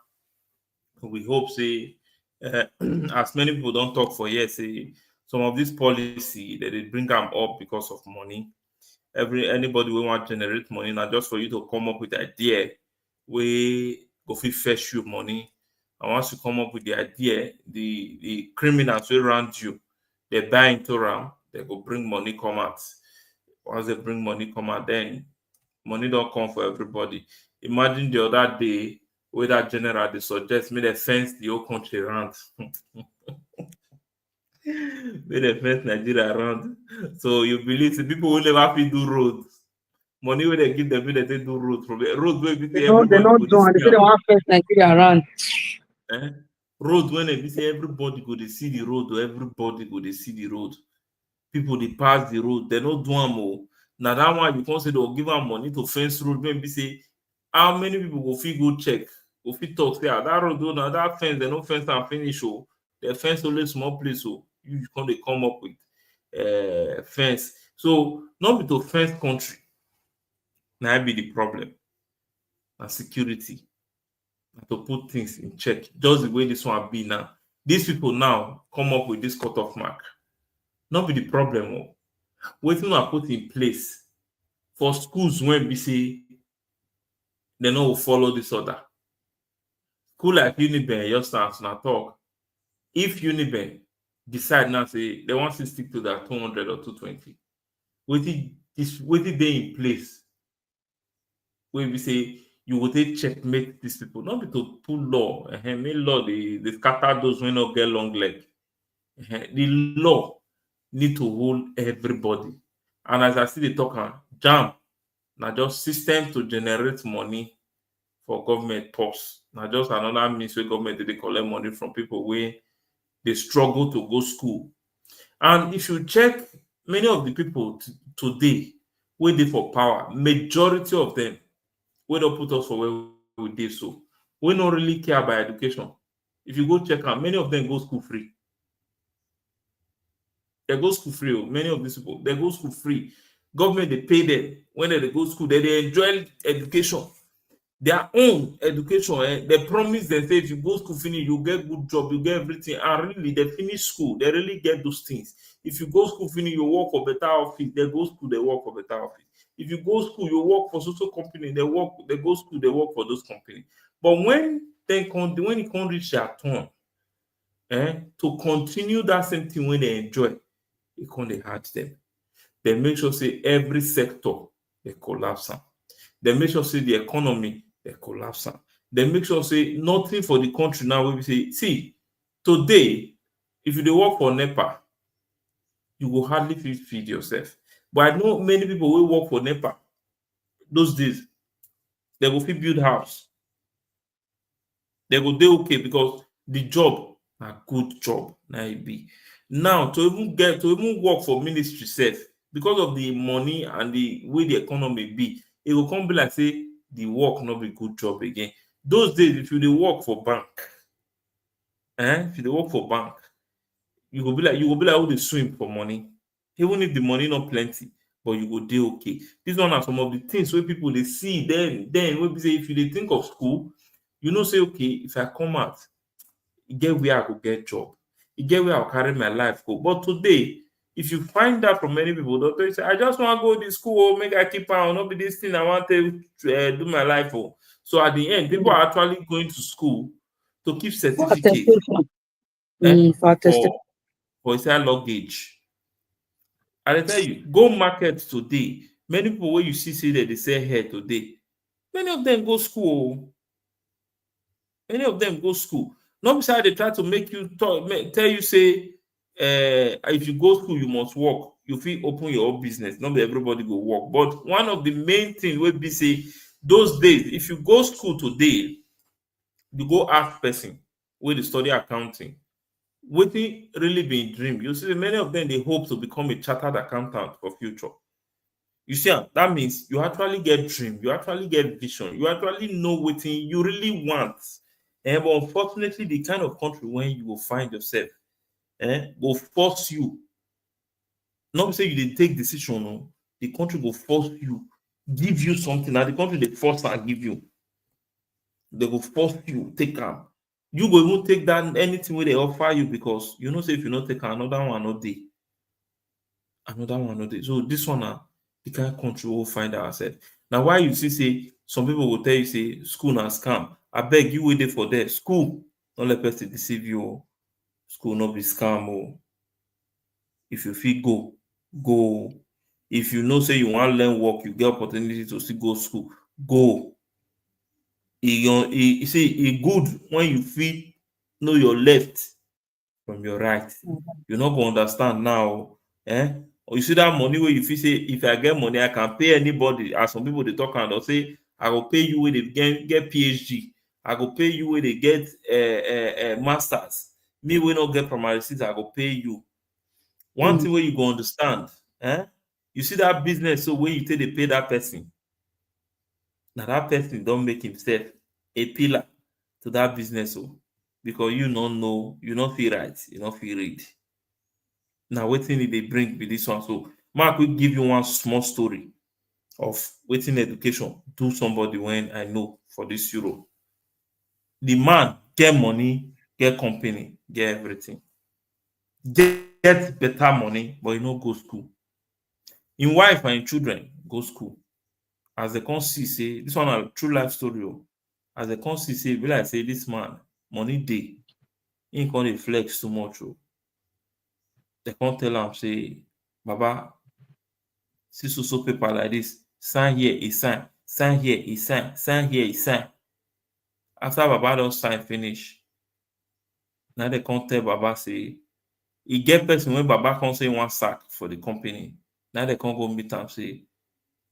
we hope say as many people don't talk for years, say some of this policy that they bring them up because of money. Anybody will want to generate money, not just for you to come up with the idea where go fit fetch you money. And once you come up with the idea, the criminals will around you, they buy into them, they go bring money come out. Once they bring money come out, then money don't come for everybody. Imagine the other day where that general they suggest me they fence the whole country around. May they fence Nigeria around. So you believe the people will never fit do roads. Money where they give them, they do road from road where They don't do, and they say they want to face Nigeria around. Road when they say everybody go to see the road, or everybody go to see the road. People they pass the road, they don't do more. Now that one you can't say they'll give them money to fence road. Maybe say how many people go fit go check, go fit talk say that road now that fence they no fence and finish. Oh, they fence only small place. So you can't they come up with fence. So not be to fence country. Now be the problem. And security. And to put things in check. Just the way this one be now. These people now come up with this cutoff mark. Not be the problem. Waiting to put in place for schools when we say they know follow this order. School like Uniben, just start now talk. If Uniben decide now say they want to stick to that 200 or 220, waiting they in place. When we say you will take checkmate these people, not be to put law. Make law they scatter those when not get long leg. The law need to hold everybody. And as I see the talker, JAMB, now just system to generate money for government purse. Now just another means where government they collect money from people where they struggle to go school. And if you check many of the people today where they for power, majority of them we don't put us for where we did so. We don't really care about education. If you go check out, many of them go school free. They go school free. Many of these people, they go school free. Government, they pay them. When they go school, they enjoy education. Their own education. They promise them, say, if you go school finish, you get good job, you get everything. And really, they finish school. They really get those things. If you go school finish, you work for better office. They go school, they work for better office. If you go school, you work for social company, they go school, they work for those companies. But when it can't reach their turn, to continue that same thing when they enjoy, it can't hurt them. They make sure say every sector they collapse. They make sure say the economy they collapse. They make sure say nothing for the country now. We say, see, today, if you work for NEPA, you will hardly feed yourself. But I know many people will work for NEPA those days. They will fit build house. They will do okay because the job a good job. Now it be. Now to even work for ministry self, because of the money and the way the economy be, it will come be like say the work not be good job again. Those days, if you work for bank, if you work for bank, you will be like who they swim for money. Even if the money not plenty, but you go do okay. These one are some of the things where people they see. Then when we say if you think of school, you know say okay, if I come out, you get where I go get job, you get where I'll carry my life go. But today, if you find that from many people, they say I just want to go to school, make I keep on, not be this thing I want to do my life for. So at the end, people are actually going to school to keep certificate for inside luggage. I tell you, go market today. Many people where you see that they sell hair today, many of them go school. Many of them go school. Not beside they try to make you tell you say, if you go school, you must work. You feel open your own business. Not everybody go work. But one of the main things will be say Those days, if you go school today, you go ask person where they study accounting, wetin really be dream. You see, many of them they hope to become a chartered accountant for future. You see, that means you actually get dream, you actually get vision, you actually know what you really want. But unfortunately, the kind of country where you will find yourself will force you. Not say you did take decision, no. The country will force you, give you something. Now the country they force and give you. They will force you take am. You go even take that anything where they offer you because you know say if you not take another one no day. Another one no day. So this one the kind of country will find ourselves. Now why you see say some people will tell you say school na scam. I beg you wait for there. School, don't let person deceive you. School not be scam. Oh. If you feel go, go. If you know say you want learn work, you get opportunity to still go school, go. You see, it good when you feel know your left from your right. You're not gonna understand now. Or you see that money where you feel say if I get money, I can pay anybody. As some people they talk and they'll say, I will pay you when they get PhD. I will pay you when they get masters. Me will not get primary six, I will pay you. One thing where you go understand, you see that business, so when you take they pay that person, now that person don't make himself a pillar to that business, because you don't know, you don't feel right, you don't feel read. Now, waiting they bring with this one. So, Mark will give you one small story of waiting education do somebody when I know for this Euro. The man get money, get company, get everything, get better money, but he no go school. In wife and in children go school. As they come see, say this one a true life story. As they come see, say, be like say this man money day, he can't dey flex too much. They can't tell him say, Baba, see so paper like this, sign here, he sign, sign here, he sign, sign here, he sign. After Baba don sign finish, now they can't tell Baba say, he get person when Baba come say one sack for the company. Now they can't go meet am say,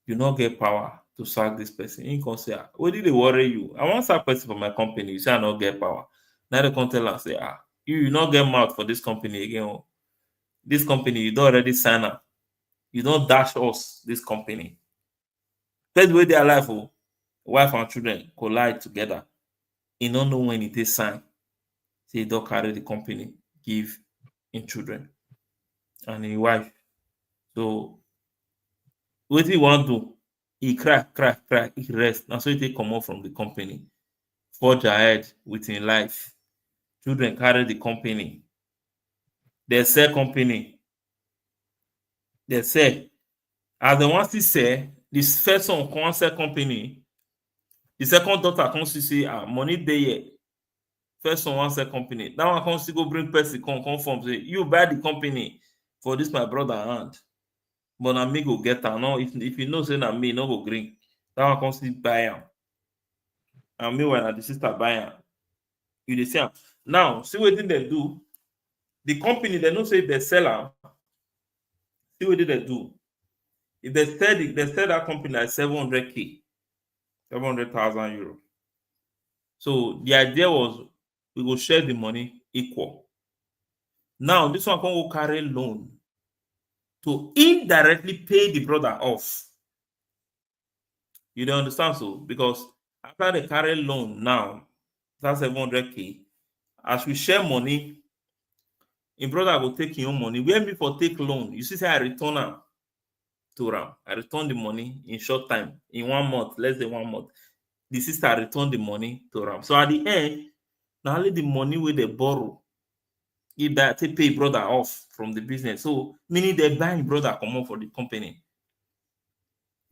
you not get power to sack this person. He can say, what did they worry you? I want sack person for my company. You say I not get power. Now they can tell and say, you not get mouth for this company again. Oh. This company, you don't already sign up. You don't dash us this company. First way their life, wife and children collide together. He don't know when it is sign. Say he don't carry the company, give in children and in wife. So what he want to do? He crack, he rest. And so he take come out from the company. Forge ahead within life. Children carry the company. They sell company. They sell. As they want to sell, this first one come sell company. The second daughter comes to say, money there here. First one want sell company. That one comes to go bring person, come from say, you buy the company for this my brother hand. But na me go get am. No, if you know say na me, no go green. That one comes to buy am. And meanwhile, na the sister buy am. You dey see am. Now, see wetin they do. The company, they know say they sell am. See what they do. If they sell that company at 700K, 700,000 euro. So the idea was we go share the money equal. Now this one can go carry loan to indirectly pay the brother off. You don't understand so? Because after they carry loan now, that's 700K. As we share money, in brother will take your own money. Where me for take loan? You see, say I return am to Ram. I return the money in short time, in 1 month, less than 1 month. The sister return the money to Ram. So at the end, not only the money where they borrow, if that they pay brother off from the business. So meaning they buy brother come up for the company.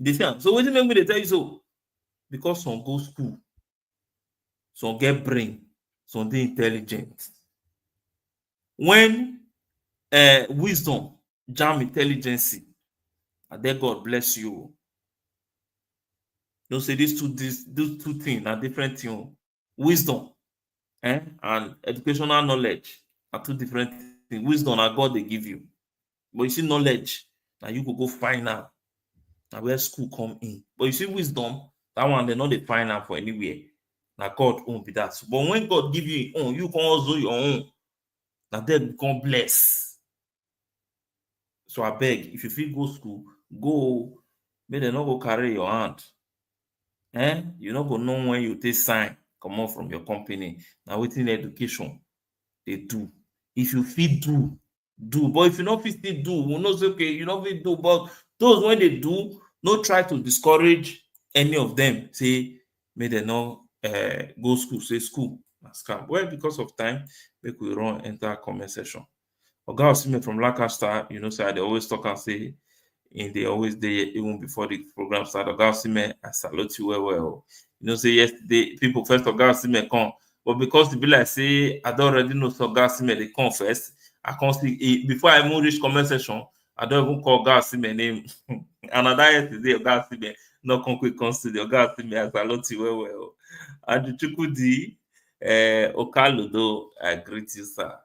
They say, so what do you make me they tell you so? Because some go school, some get brain, some they intelligent. When wisdom jam intelligence, and then God bless you. Don't say these two things are different things. Wisdom and educational knowledge are two different things. Wisdom are God they give you. But you see knowledge, now you go find out. Now where school come in. But you see wisdom, That one they not define am for anywhere. Now God own be that. But when God give you your own, you can also your own. Now they become blessed. So I beg, if you feel go school, go. May they not go carry your hand. You not go know when you take sign come out from your company. Now within education, they do. If you fit do. But if you not fit still do, we know say okay, you not fit do. But those when they do, no try to discourage any of them. Say, may they not go school, say school. Scam. Well, because of time, make we run enter comment section. Oga Osime from Lancaster, you know, say they always talk and say, in the always there even before the program started. Oga Osime, I salute you well. You know, say yesterday people first Oga Osime come, but because the be like say I don't already know so Oga Osime they come first. I can't see before I even reach comment section. I don't even call Oga Osime name. Another yesterday Oga Osime no come quick comes to the Oga Osime, I salute you well. And Chukudi, Okaludo, I greet you, sir.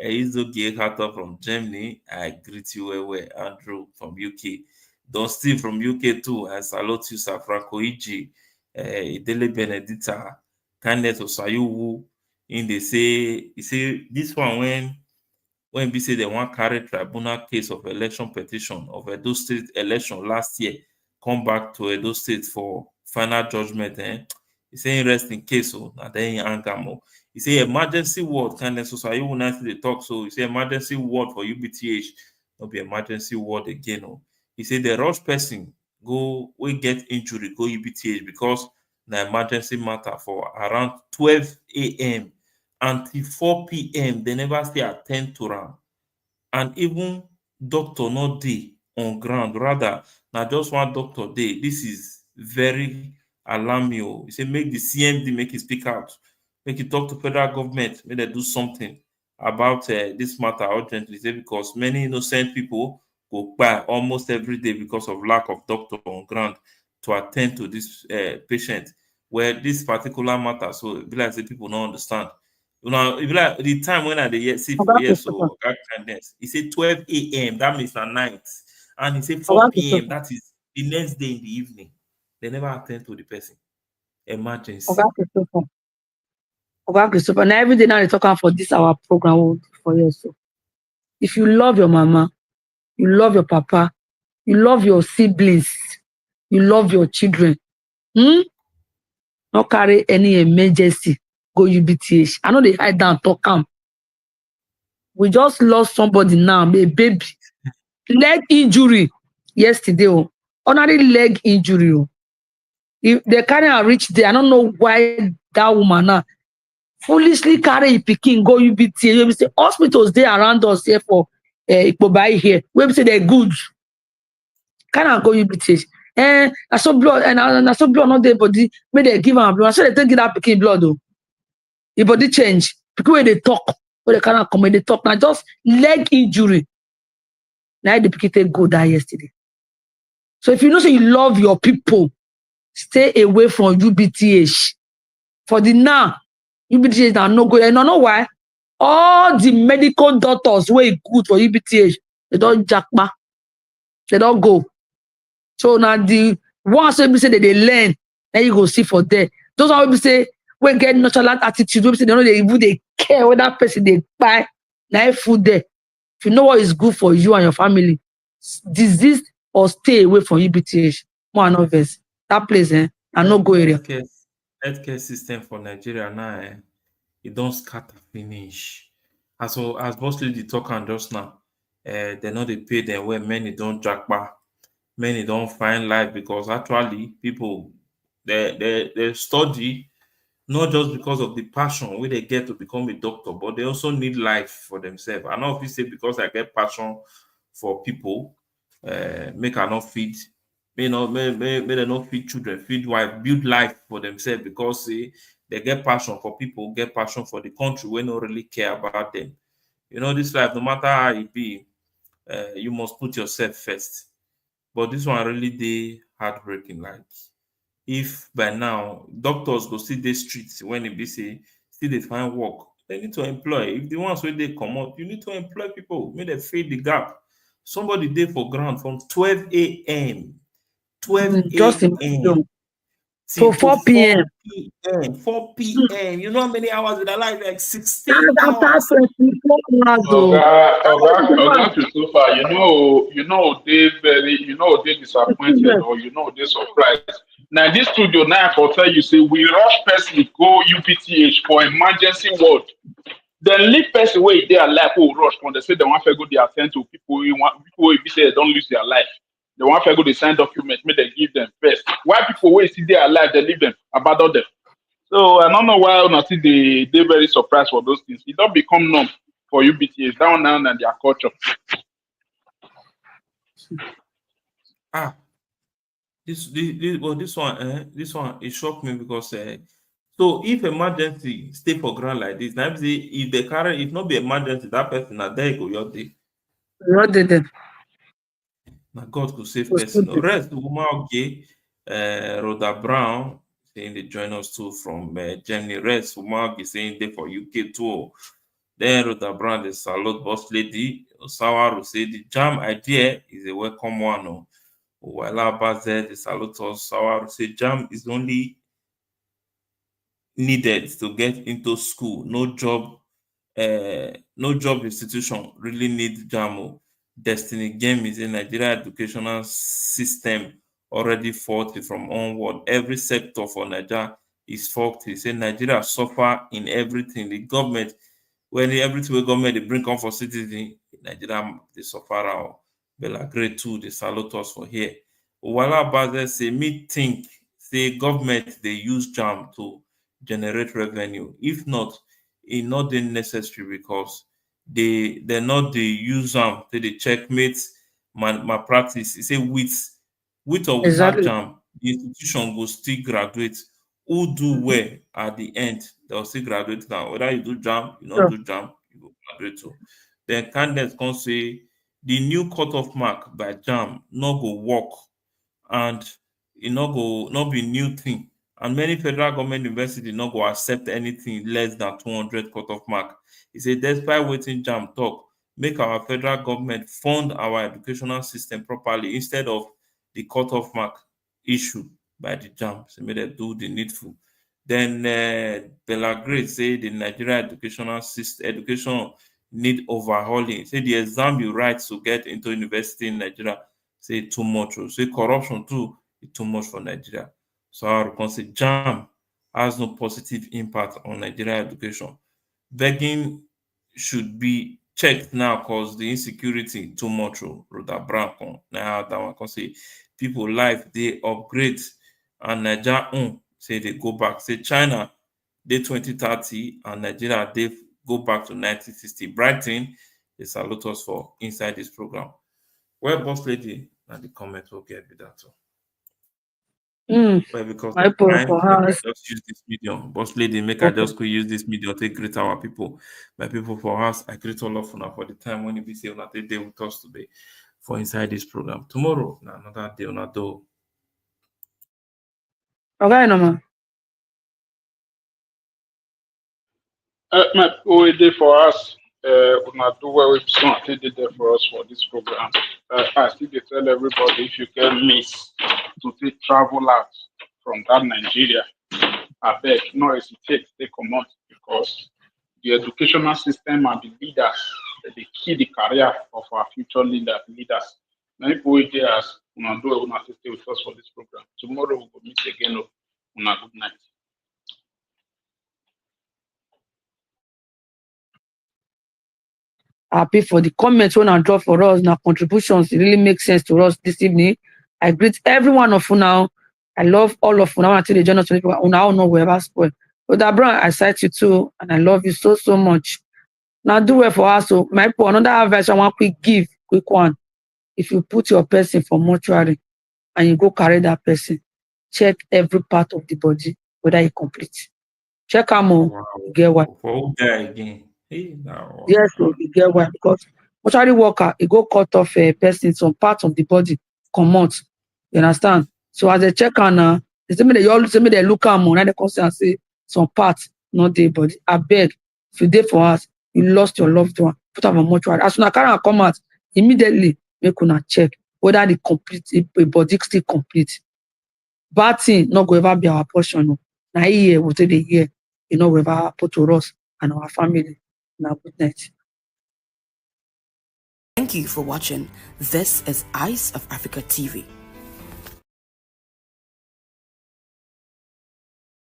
EyesofAfrikaTV Cutoff from Germany, I greet you well. Andrew from UK, Don Steve from UK too, I salute you, sir. Franco Iji, Idele Benedita, Kindness Osayuwu. In they say, you see this one when we say they want carry tribunal case of election petition of Edo State election last year, come back to Edo State for final judgment. He say rest in case, so now then anger more. He say emergency ward kind of so you will not see the talk. So he say emergency ward for UBTH, not be emergency ward again. Oh. He say the rush person go we get injury go UBTH because the emergency matter for around 12 a.m. until 4 p.m. They never stay attend to am. And even doctor not dey on ground, rather now just one doctor dey. This is very alarming. He say make the CMD make it speak out, make it talk to federal government, make they do something about this matter urgently. Say because many innocent people go by almost every day because of lack of doctor on ground to attend to this patient. Where this particular matter, so it be like say people don't understand. You know, if like the time when I see for Oga yes, Christopher, so God kindness. He said 12 a.m. That means at night, and he said 4 Oga p.m. Christopher, That is the next day in the evening. They never attend to the person. Oga Emergency. Christopher, Oga Christopher. Now every day now they talk am for this our program for you. So if you love your mama, you love your papa, you love your siblings, you love your children, not carry any emergency go UBTH. I know they hide down talk am. We just lost somebody now, a baby, leg injury yesterday. Ordinary leg injury. If they carry her reach there, I don't know why that woman now foolishly carry a pikin go UBTH. We say hospitals they around us here for Ikpobai here. We say they're good. Can I go UBTH? I saw blood and I saw blood not there body. May they give her blood. I said they take that pikin blood though. The body change. Because when they talk, when they cannot come, when they talk now just leg injury. Now the pikin take go die yesterday. So if you know say you love your people, stay away from UBTH. For the now, UBTH now no go. And I know why. All the medical doctors were good for UBTH. They don't jackma. They don't go. So now the ones we say that they learn, then you go see for there. Those are we say we get natural attitude. We say they know they care whether that person they buy now food there. If you know what is good for you and your family, disease or stay away from UBTH. More and others. That place, I no go area. Healthcare system for Nigeria now, it don't scatter finish. As Boss Lady talk and just now, they know they pay them where many don't jackpot, many don't find life because actually people they study not just because of the passion where they get to become a doctor, but they also need life for themselves. I know if you say because I get passion for people, make I not feed, may they not feed children, feed wife, build life for themselves because they get passion for people, get passion for the country, we don't really care about them. You know, this life, no matter how it be, you must put yourself first. But this one really dey heartbreaking. Like if by now doctors go see the streets when it be say still they find work, they need to employ. If the ones where they come out, you need to employ people, make them fill the gap. Somebody there for ground from 12 a.m. 12 Just a.m. imagine. So till 4 to 4 p.m. p.m. 4 p.m. You know how many hours with a life? Like 16 That's hours. after 24 hours, though. Oga Christopher, they disappointed or they surprised. Now this studio now for tell you say we rush person go UPTH for emergency ward. Then leave person where they are alive who rush when they say they want to go they attend to people who be say they don't lose their life. They want to go they sign documents, may they give them first. Why people wait see they are alive, they leave them, abandon them. So I don't know why honestly they very surprised for those things. It don't become norm for UBTS down and their culture. Ah, this one it shocked me because so if emergency stay for ground like this, now say if they carry if not be emergency, that person now there you go your day. What did they? Now God could save Was person. stupid. Rest woman okay. Rhoda Brown saying they join us too from Germany. Rest woman okay saying they for UK too. Then Rhoda Brown the salute boss lady. Sawaru say the JAMB idea is a welcome one. Oh. While Baze the salute us. Sawaru say JAMB is only needed to get into school. No job institution really need JAMB. Destiny Game is a Nigeria educational system already faulty from onward. Every sector for Nigeria is faulty. Say Nigeria suffer in everything. The government, when everything wey government they bring come for citizen, Nigeria they suffer out. Bella grade 2, they salute us for here. Wala Baze say me think say government they use JAMB to generate revenue. If not, it not dey necessary because they not dey use them. They checkmate my practice. E say with or without Exactly. JAMB, the institution will still graduate. Who do well at the end, they'll still graduate now. Whether you do JAMB, you not Sure. do JAMB, you go graduate too. Then candidates can say the new cutoff mark by JAMB no go work and e no go not be new thing. And many federal government university no go accept anything less than 200 cutoff mark. He say despite wetin JAMB talk, make our federal government fund our educational system properly instead of the cutoff mark issue by the JAMB. So make dem do the needful. Then Bella Grace say the Nigeria educational system education need overhauling. Say the exam you write to get into university in Nigeria say too much. Say corruption too is too much for Nigeria. So I can say JAMB has no positive impact on Nigeria education. Begging should be checked now because the insecurity too much. Rhoda Brown now that one can say people life they upgrade and Nigeria say they go back. Say China they 2030 and Nigeria they go back to 1960. Brighton, they salute us for inside this program. Well, boss lady, and the comment will get with that. Well, because My of poor time, for make I house. just use this medium. Boss lady, make I Okay. just could use this medium to greet our people. My people for us, I greet all of you for the time when you be say on day with us today for inside this program. Tomorrow, another day on a door. Okay, no man. My people dey for us. Una do well with some they did there for us for this program. I still dey tell everybody if you get miss to take travel out from that Nigeria, I beg no hesitate take comot because the educational system and the leaders they key the career of our future leaders. Many people wey dey as una do well, una stay with us for this program. Tomorrow we go meet again. Una good night. Happy for the comments when I drop for us. Now contributions, it really makes sense to us this evening. I greet every one of you now. I love all of you now until the journey of people. Now know wherever spoil. But that Brown, I cite you too, and I love you so much. Now do well for us. So my people, another advice I want quick one. If you put your person for mortuary and you go carry that person, check every part of the body whether it complete. Check how more Wow. get what. For who die again? Hey, now. Yes, so you get why because mortuary worker it go cut off a person some part of the body comot. You understand? So as they check on they say me they always say me they look am now they come say and say some parts not dey body. I beg if you dey for us, you lost your loved one, put am on mortuary. As soon as carry am come out, immediately make una check whether the complete the body still complete. bad thing not go ever be our portion. No. Now here we take the year, you know, we ever happen to us and our family. Now good night. Thank you for watching. This is Eyes of Africa TV.